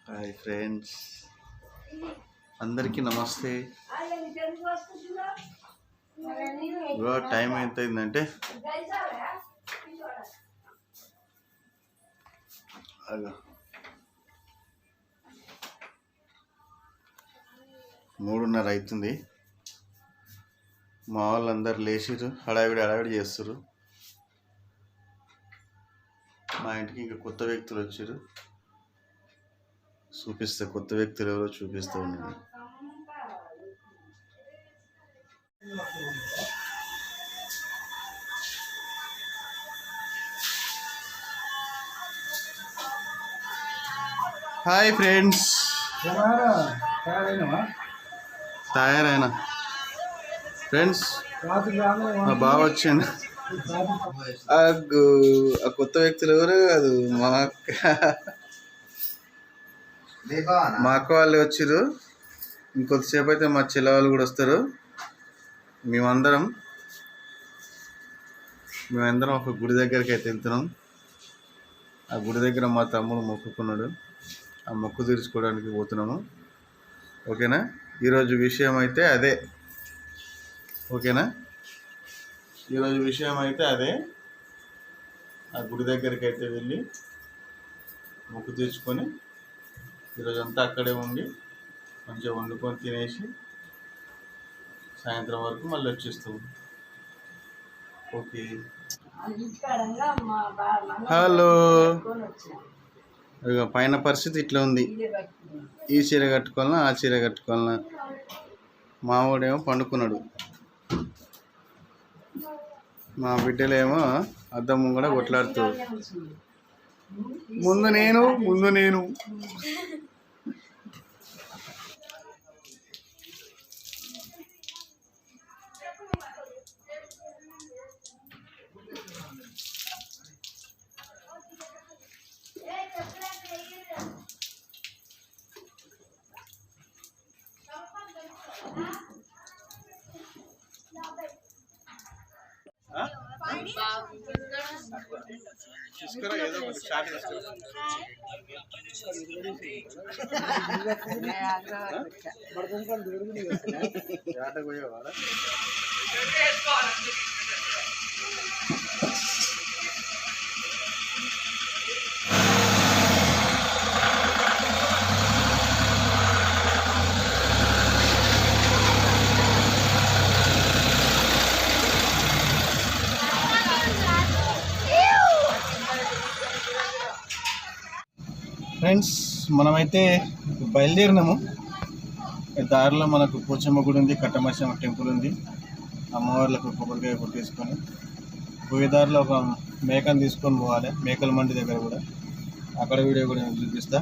Hi friends, అందరికీ నమస్తే. Time ఎంత అయిందంటే 3:30 అవుతుంది. మా వాళ్ళందరూ లేచిర్రు, హడావిడి చేస్తారు. మా ఇంటికి ఇంకా కొత్త వ్యక్తులు వచ్చారు. చూపిస్తా, కొత్త వ్యక్తులు ఎవరో చూపిస్తా ఉన్నాను. హాయ్ ఫ్రెండ్స్, తయారైనా ఫ్రెండ్స్? మా బావ వచ్చాను. ఆ కొత్త వ్యక్తులు ఎవరు? అది మా అక్క వాళ్ళు వచ్చారు. ఇంకొద్దిసేపు అయితే మా చెల్ల వాళ్ళు కూడా వస్తారు. మేమందరం ఒక గుడి దగ్గరికి అయితే వెళ్తున్నాం. ఆ గుడి దగ్గర మా తమ్ముడు మొక్కుకున్నాడు. ఆ మొక్కు తీర్చుకోవడానికి పోతున్నాము. ఓకేనా? ఈరోజు విషయం అయితే అదే. ఓకేనా? ఈరోజు విషయం అయితే అదే. ఆ గుడి దగ్గరికి అయితే వెళ్ళి మొక్కు తీర్చుకొని ఈరోజంతా అక్కడే ఉండి మంచిగా వండుకొని తినేసి సాయంత్రం వరకు మళ్ళీ వచ్చేస్తాము. ఓకే. హలో. ఇక పైన పరిస్థితి ఇట్లా ఉంది. ఈ చీర కట్టుకోవాలన్నా ఆ చీర కట్టుకోవాలన్నా. మావాడేమో పండుకున్నాడు. మా బిడ్డలేమో అద్దం ముంగడ కొట్లాడుతూ ముందు నేను తీసుకురా, ఏదో ఒకటి షార్ట్ తీసుకురా. పోయేవాడా? ఫ్రెండ్స్, మనమైతే బయలుదేరినాము. దారిలో మనకు పోచమ్మ గుడి ఉంది, కట్టమైసమ్మ టెంపుల్ ఉంది. అమ్మవార్లకు కొబ్బరికాయ కొట్టేసుకొని పోయే దారిలో ఒక మేకను తీసుకొని పోవాలి. మేకల మండి దగ్గర కూడా, అక్కడ వీడియో కూడా చూపిస్తా.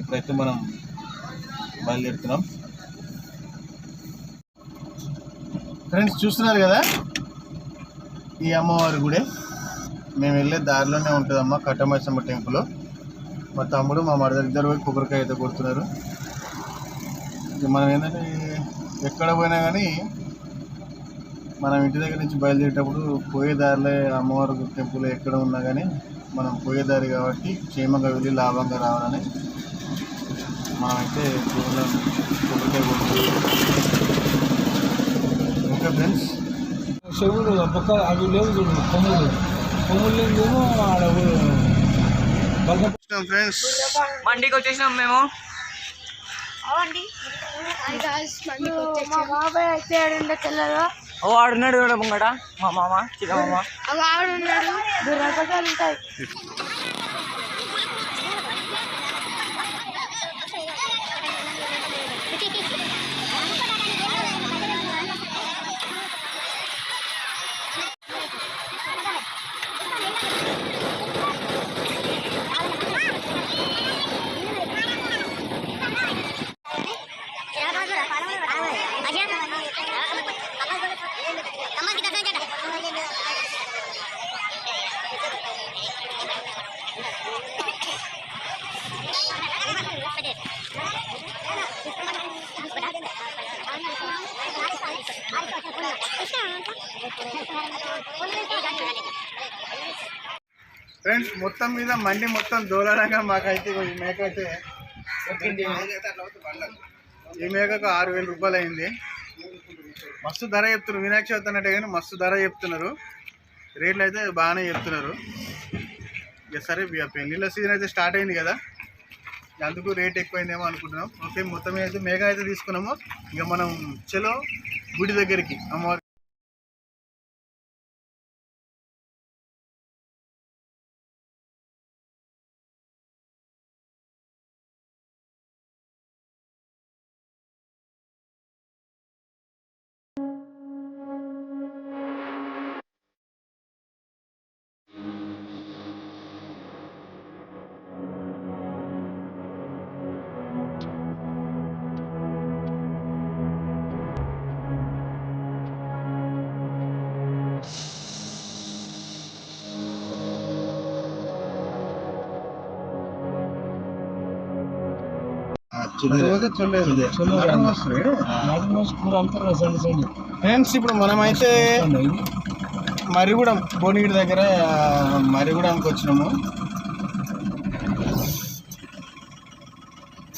ఇప్పుడైతే మనం బయలుదేరుతున్నాం. ఫ్రెండ్స్, చూస్తున్నారు కదా, ఈ అమ్మవారి గుడి మేము వెళ్ళే దారిలోనే ఉంటుందమ్మా, కట్టమైసమ్మ టెంపుల్. మా తమ్ముడు మా మరద ఇద్దరు పోయి కొబ్బరికాయ అయితే కొడుతున్నారు. మనం ఏంటంటే ఎక్కడ పోయినా కానీ మనం ఇంటి దగ్గర నుంచి బయలుదేరేటప్పుడు పోయే దారిలో అమ్మవారి టెంపుల్ ఎక్కడ ఉన్నా కానీ మనం పోయే దారి కాబట్టి క్షేమంగా వెళ్ళి లాభంగా రావాలని మనమైతే కొబ్బరికాయ కొడుతున్నాం. ఓకే ఫ్రెండ్స్, చెవులు పక్క అవి లేవు చూడండి, కొమ్ములు లేదేమో ఆడ ఫ్రెండ్స్. మండికి వచ్చేసినాం మేము. ఆడున్నాడు కూడా ముంగట మా మామ, చిన్న మామ ఆడున్నాడు. ఫ్రెండ్స్ మొత్తం మీద మండి మొత్తం దోలడంగా మాకైతే ఈ మేక అయితే ఈ మేకకు 6,000 రూపాయలు అయింది. మస్తు ధర చెప్తున్నారు. వినాయక చవితి అన్నట్టే కానీ మస్తు ధర చెప్తున్నారు. రేట్లు అయితే బాగానే చెప్తున్నారు. ఇక సరే పెళ్ళిళ్ళ సీజన్ అయితే స్టార్ట్ అయింది కదా, అందుకు రేట్ ఎక్కువైందేమో అనుకుంటున్నాం. ఓకే, మొత్తం అయితే మేక అయితే తీసుకున్నాము. ఇక మనం చలో గుడి దగ్గరికి అమ్మవారి. ఫ్రెండ్స్ ఇప్పుడు మనమైతే మరిగూడెం భువనగిరి దగ్గర మరిగూడెంకి వచ్చినాము.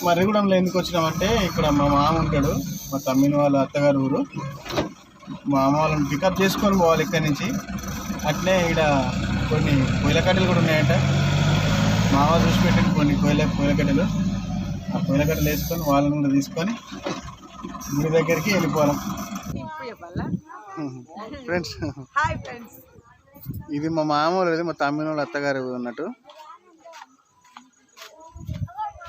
మరిగూడెంలో ఎందుకు వచ్చినామంటే ఇక్కడ మా మామ ఉంటాడు, మా తమ్మిని వాళ్ళ అత్తగారు ఊరు. మా అమ్మ వాళ్ళని పికప్ చేసుకొని పోవాలి ఇక్కడి నుంచి. అట్లే ఇక్కడ కొన్ని కోయిల కట్టెలు కూడా ఉన్నాయంట. మా వాళ్ళు చూసి పెట్టింది కొన్ని కోయిల కట్టెలు. ఆ కోయిల కట్టెలు వేసుకొని వాళ్ళని కూడా తీసుకొని గుడి దగ్గరికి వెళ్ళిపోవాలి. ఫ్రెండ్స్ ఇది మా మామ వాళ్ళది, మా తమ్మిన వాళ్ళ అత్తగారు అన్నట్టు.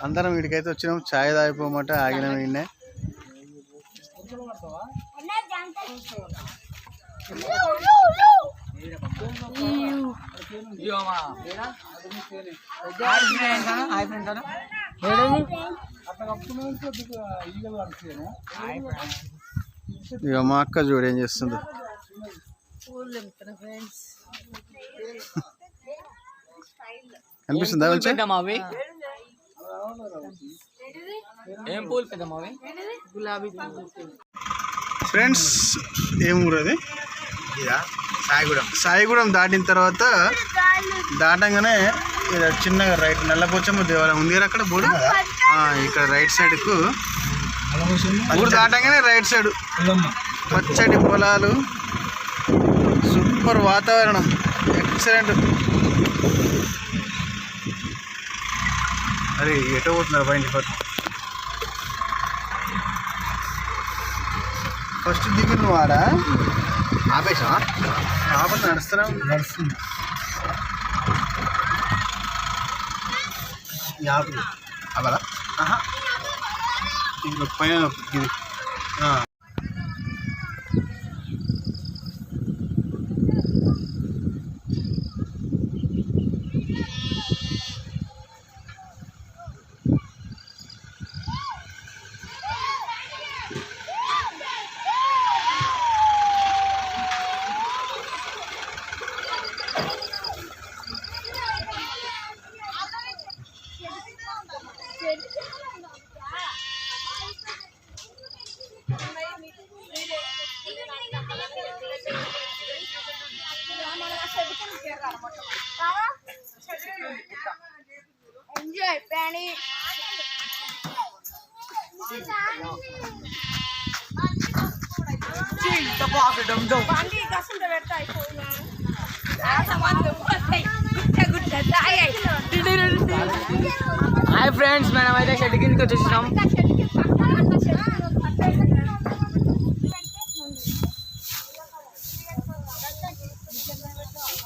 అందరం వీడికైతే వచ్చినాము. ఛాయ్ తాగిపోమంటే ఆగినాం. వీడినే ఇక మా అక్క చూడు ఏం చేస్తుందో. అనిపిస్తుందా ఫ్రెండ్స్? ఏం ఊరు అది? సాయిగూడెం దాటిన తర్వాత దాటంగానే చిన్నగా రైట్ నల్లపోచమ్మ దేవాలయం ఉంది కదా అక్కడ బోర్డు. ఇక్కడ రైట్ సైడ్కు ఊరు దాటంగానే రైట్ సైడ్ పచ్చటి పొలాలు, సూపర్ వాతావరణం, ఎక్సలెంట్. అరే ఎటో పోతున్నారు బయట. ఫస్ట్ దిగి నువ్వు ఆడ ఆపేసా ఆపేసి నడుస్తుంది. అవలా ఇంకొక పైన ఇది enjoy Penny. హాయ్ ఫ్రెండ్స్, మనమైతే షెడ్ కిందకి వచ్చేసినాం.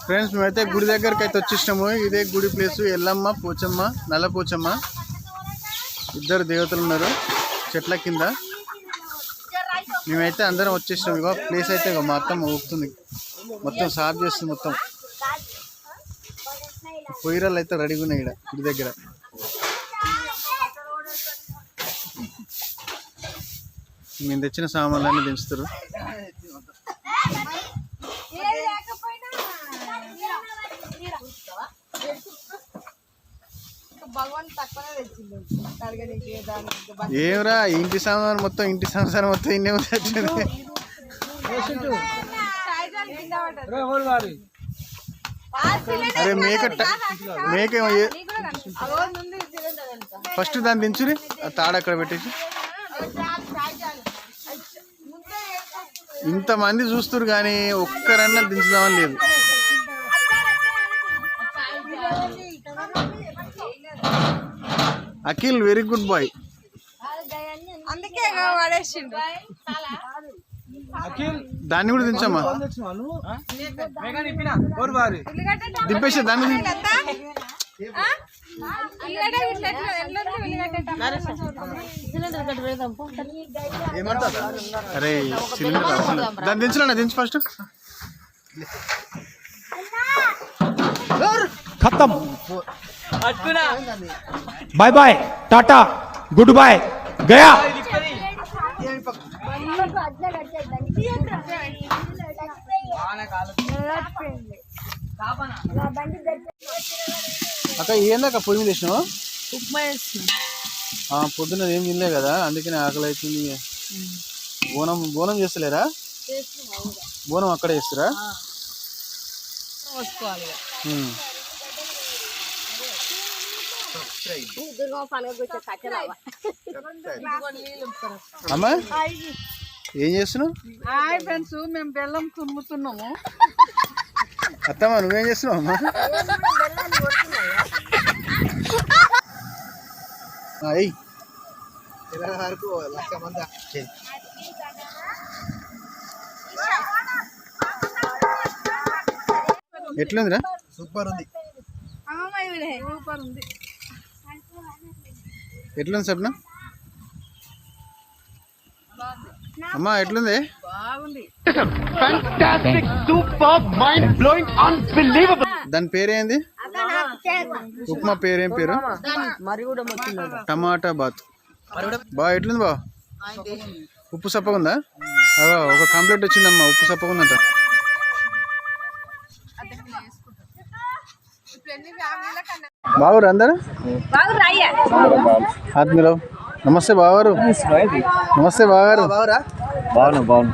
ఫ్రెండ్స్ మేమైతే గుడి దగ్గరికి అయితే వచ్చేసినాము. ఇదే గుడి ప్లేసు. ఎల్లమ్మ, పోచమ్మ, నల్ల పోచమ్మ ఇద్దరు దేవతలు ఉన్నారు చెట్ల కింద. మేమైతే అందరం వచ్చేసినాం. ఇగో ప్లేస్ అయితే ఇగో మా అత్తమ్మ ఊపుతుంది, మొత్తం సాఫ్ చేస్తుంది. మొత్తం పొయ్యిరాలు అయితే రెడీగా ఉన్నాయి ఇక్కడ గుడి దగ్గర. మేము తెచ్చిన సామాన్లన్నీ దించుతారు. ఏమరా ఇంటి సామాన్ మొత్తం, ఇంటి సంసారం మొత్తం ఇన్నే వచ్చింది. అరే మేక ఫస్ట్ దాన్ని దించురి తాడు అక్కడ పెట్టేసి. ఇంతమంది చూస్తున్నారు కానీ ఒక్కరన్నా దించుదామని లేదు. Akhil very good boy. దాన్ని కూడా దించమ్మా. దింపేసి దాన్ని అరే సిలిండర్ దాన్ని దించలేనా? దించు ఫస్ట్. खत्म bye bye tata good bye गया. అక్క ఏందక్క పొయ్యి మీద వేసినావు? ఉప్మా వేస్తున్నా. పొద్దున ఏం తినలే కదా అందుకని ఆకలి అవుతుంది. బోనం చేస్తలేరా? బోనం అక్కడే చేస్తారా? అమ్మా ఏం చేస్తున్నావు? హాయ్ ఫ్రెండ్స్, మేము బెల్లం తురుముతున్నాము. అత్తమ్మా నువ్వేం చేస్తున్నావు అమ్మా? ఎట్లుందిరా? సూపర్ ఉంది. ఎట్లుంది సప్న? అమ్మా ఎట్లుంది? దాని పేరేంది? ఉప్మా పేరేం పేరు? టమాటా బాత్. బా ఎట్లుంది బా? ఉప్పు సప్పగా ఉందా? ఒక కంప్లైంట్ వచ్చిందమ్మా, ఉప్పు సప్పగా ఉందంట. బావరు అందరు ఆత్మీయులు నమస్తే బావరు. నమస్తే బావగారు.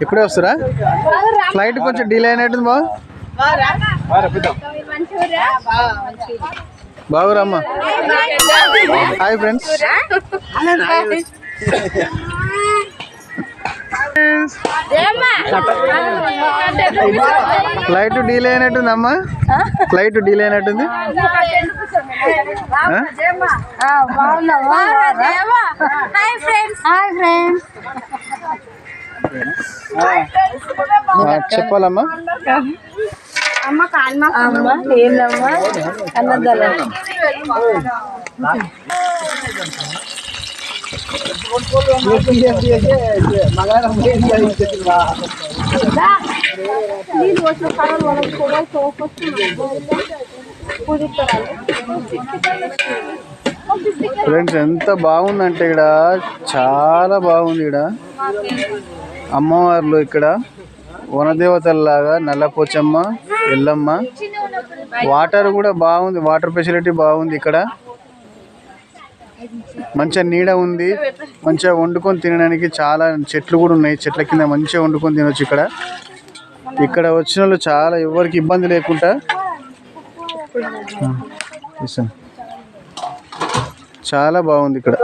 ఇప్పుడే వస్తారా? ఫ్లైట్ కొంచెం డిలే అయినట్టుంది బావ. బావరమ్మ. Hi friends. ఫ్లైట్ డీలే అయినట్టుంది అమ్మా. ఫ్లైట్ డీలే అయినట్టుంది. చెప్పాలమ్మా. ఫ్రెండ్స్ ఎంత బాగుందంటే ఇక్కడ చాలా బాగుంది. ఇక్కడ అమ్మవార్లు, ఇక్కడ వనదేవతల్లాగా నల్లపోచమ్మ, ఎల్లమ్మ. వాటర్ కూడా బాగుంది, వాటర్ ఫెసిలిటీ బాగుంది. ఇక్కడ మంచిగా నీడ ఉంది, మంచిగా వండుకొని తినడానికి చాలా చెట్లు కూడా ఉన్నాయి. చెట్ల కింద మంచిగా వండుకొని తినొచ్చు. ఇక్కడ వచ్చిన వాళ్ళు చాలా ఎవరికి ఇబ్బంది లేకుండా. చాలా బాగుంది ఇక్కడ.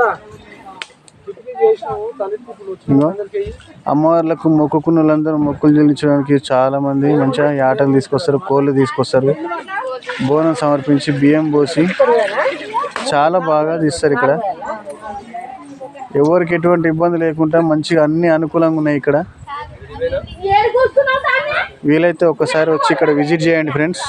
అమ్మవార్లకు మొక్కుకున్న వాళ్ళందరూ మొక్కులు చెల్లించడానికి చాలా మంది మంచిగా యాటలు తీసుకొస్తారు, కోళ్ళు తీసుకొస్తారు. బోనం సమర్పించి బియ్యం పోసి చాలా బాగా తీస్తారు. ఇక్కడ ఎవరికి ఎటువంటి ఇబ్బంది లేకుండా మంచిగా అన్ని అనుకూలంగా ఉన్నాయి. ఇక్కడ వీలైతే ఒక్కసారి వచ్చి ఇక్కడ విజిట్ చేయండి ఫ్రెండ్స్.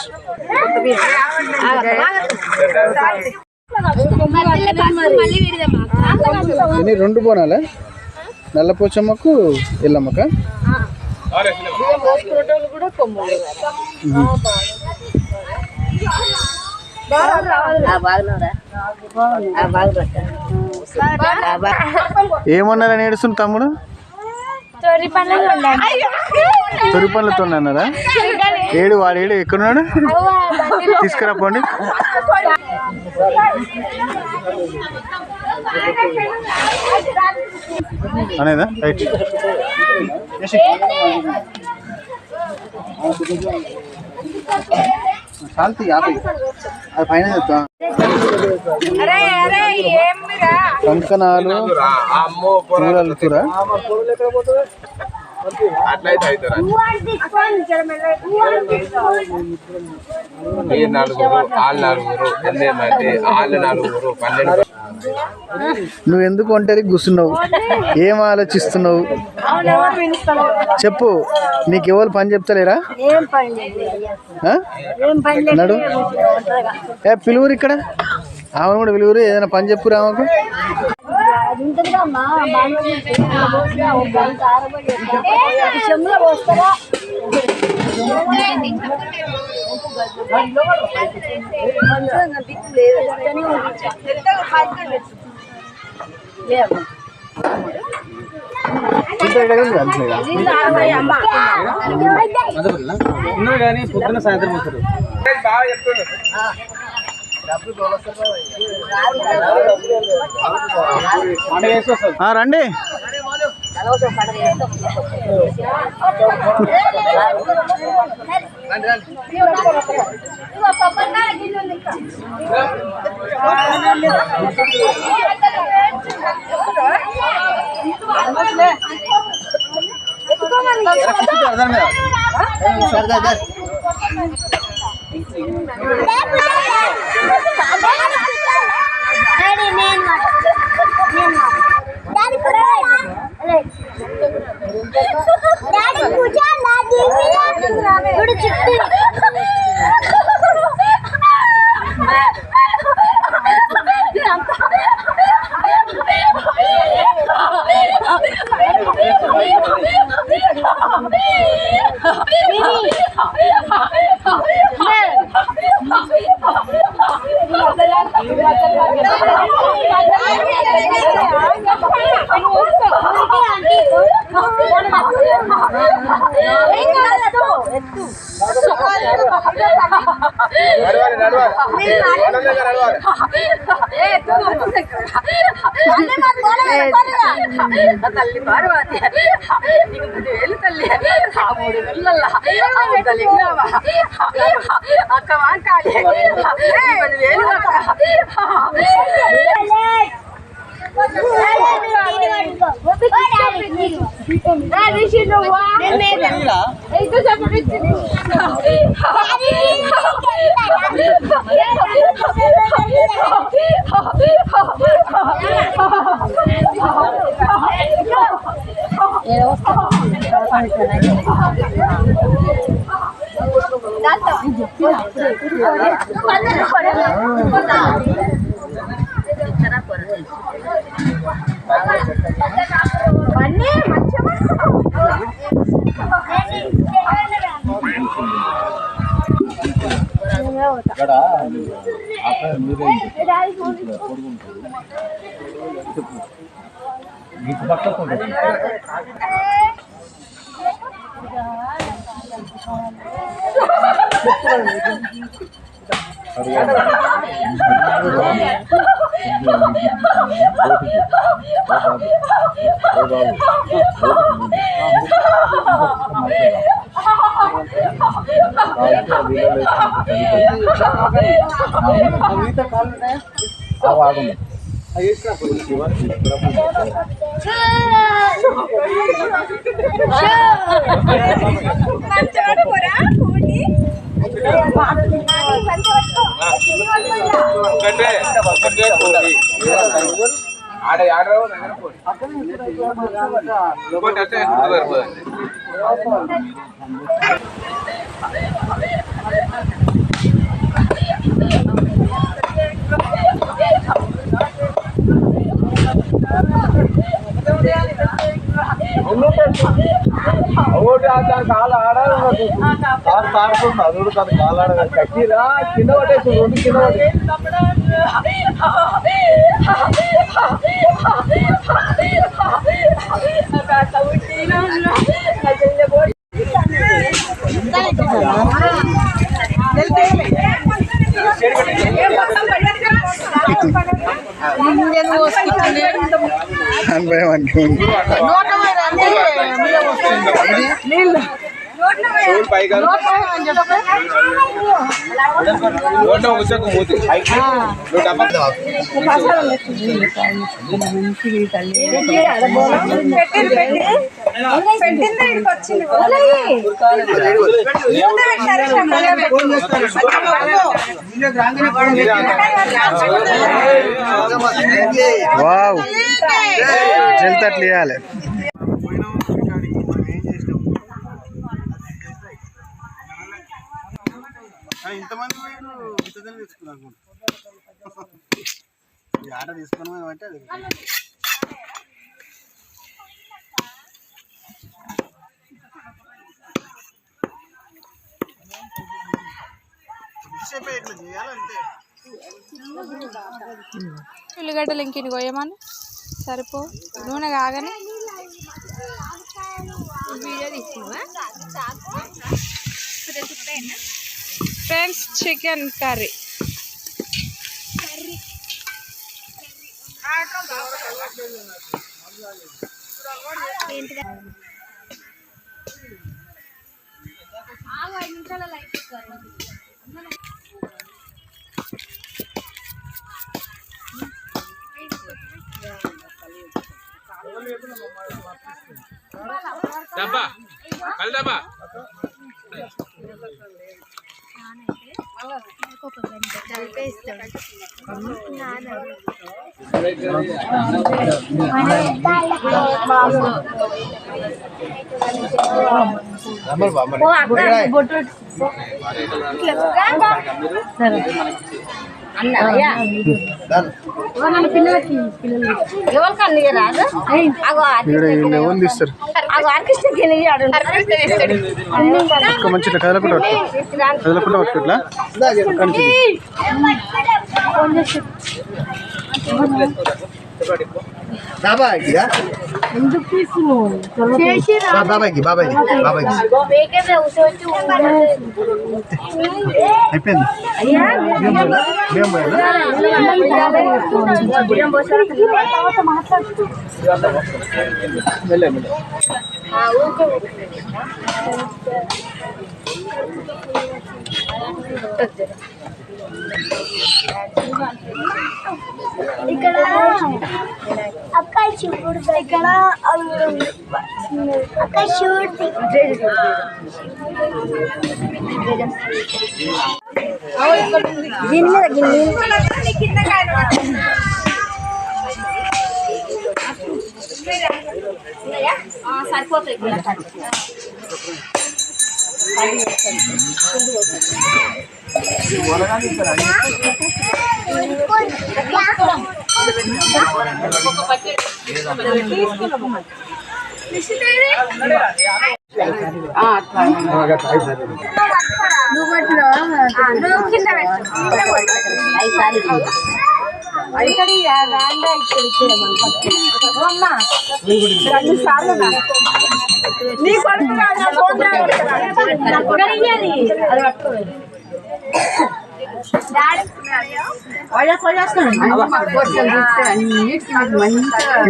ఇది 2 బోనాలే, నల్లపోచమ్మకు ఎల్లమ్మక. ఏమన్నారని ఏడుస్తుంది తమ్ముడు? తొరి పనులతో అన్నారా? ఏడు వాడు ఎక్కడున్నాడు? తీసుకురా పోండి. అనేదా రైట్. శాంతి యాభై అది పైన చెప్తా కంకణాలు పూలలుతురా నువ్వు ఎందుకు ఒంటరి కూర్చున్నావు? ఏం ఆలోచిస్తున్నావు చెప్పు. నీకు ఎవరు పని చెప్తలేరా? నడు పిలువురు ఇక్కడ ఆమెను కూడా పిలువురు. ఏదైనా పని చెప్పురా ఆమెకు. కానీ పొద్దున సాయంత్రం వస్తారు. రండి. తల్లి పార్వతి నీకు 10,000 తల్లి 3,000 అక్క మాట్లాడి 10,000 వావ్ జల్తట్లు ఇవ్వాలి. ఇంతమంది తీసుకున్నాను ఆట తీసుకున్నాం అంటే అది ఇట్లా చేయాలంటే ఉల్లిగడ్డలు ఇంకిని కొయ్యమని సరిపో నూనె కాగానే ఫ్రెండ్స్ చికెన్ కర్రీ డబ్బా కల్ డబ్బా మంచి కదలకుండా పట్టుకోట్లా బాబాయ్కి బాబాయ్కి బాబాయ్ బాబాయ్కి అయిపోయింది. ఇక్కడ అక్కాయి చూడు ఇక్కడ అక్కాయి చూడు సరిపోతాయి.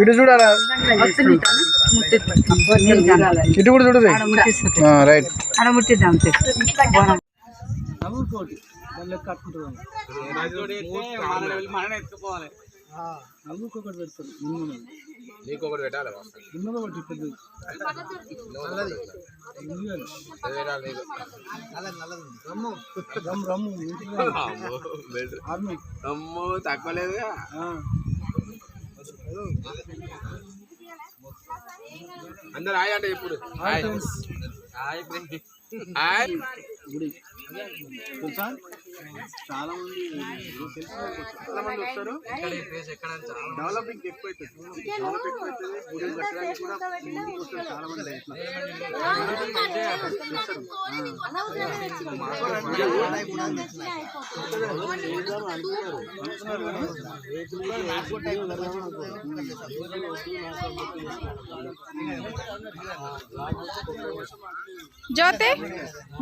ఇటు చూడాలా ఇటు కూడా చూడదు రైట్ అక్కడ ముట్టిద్దాం ఒకటి పెడతారు నీకొకటి పెట్టాలి ఒకటి పెద్దది రమ్ము తక్కువలేదుగా అందరు హాయ్ అంటే ఇప్పుడు తెలుసా చాలా మంది వస్తారు. డెవలపింగ్ ఎక్కువ అవుతుంది. డెవలప్ ఎక్కువ అవుతుంది. గుడి కట్టడానికి కూడా ముందుకు వస్తారు చాలా మంది. జ్యోతి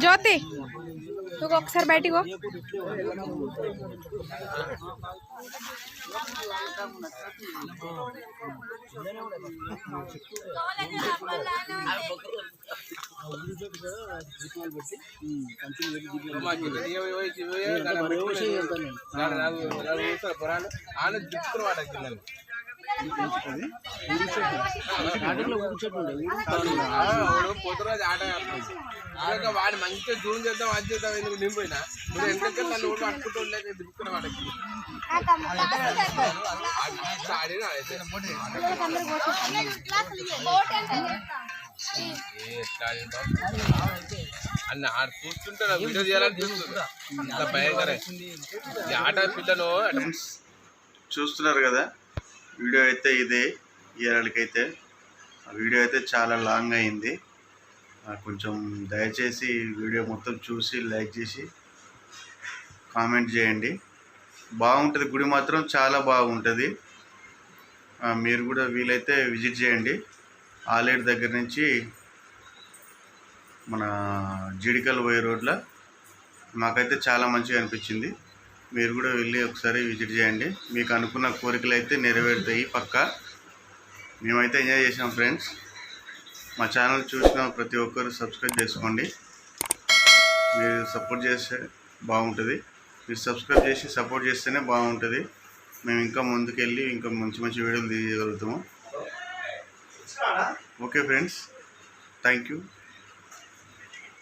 జ్యోతి నువ్వు ఒకసారి బయటికి పో. వాడు మంచిగా జూన్ చేద్దాం అది చేద్దాం ఎందుకు నింపోయినా నువ్వు ఎందుకంటే నన్ను కూడా పట్టుకుంటూ ఉండలేక దిక్కున వాడకి అన్న ఆడ చూస్తుంటే వీడియో చేయాలని చూస్తుంటా ఇంత భయంకర ఈ ఆట పిల్లను చూస్తున్నారు కదా, వీడియో అయితే ఇదే. ఇయర్లకైతే ఆ వీడియో అయితే చాలా లాంగ్ అయింది. కొంచెం దయచేసి వీడియో మొత్తం చూసి లైక్ చేసి కామెంట్ చేయండి. బాగుంటుంది, గుడి మాత్రం చాలా బాగుంటుంది. మీరు కూడా వీలైతే విజిట్ చేయండి. ఆలేరు దగ్గర నుంచి మన జీడికల్ పోయే రోడ్లో మాకైతే చాలా మంచిగా అనిపించింది. మీరు కూడా వెళ్ళి ఒకసారి విజిట్ చేయండి. మీకు అనుకున్న కోరికలు అయితే నెరవేరుతాయి పక్కా. మేమైతే ఎంజాయ్ చేసాం ఫ్రెండ్స్. మా ఛానల్ చూసిన ప్రతి ఒక్కరు సబ్స్క్రైబ్ చేసుకోండి. మీరు సపోర్ట్ చేస్తే బాగుంటుంది. మీరు సబ్స్క్రైబ్ చేసి సపోర్ట్ చేస్తేనే బాగుంటుంది. మేము ఇంకా ముందుకెళ్ళి ఇంకా మంచి మంచి వీడియోలు తీయగలుగుతాము. Okay friends, thank you.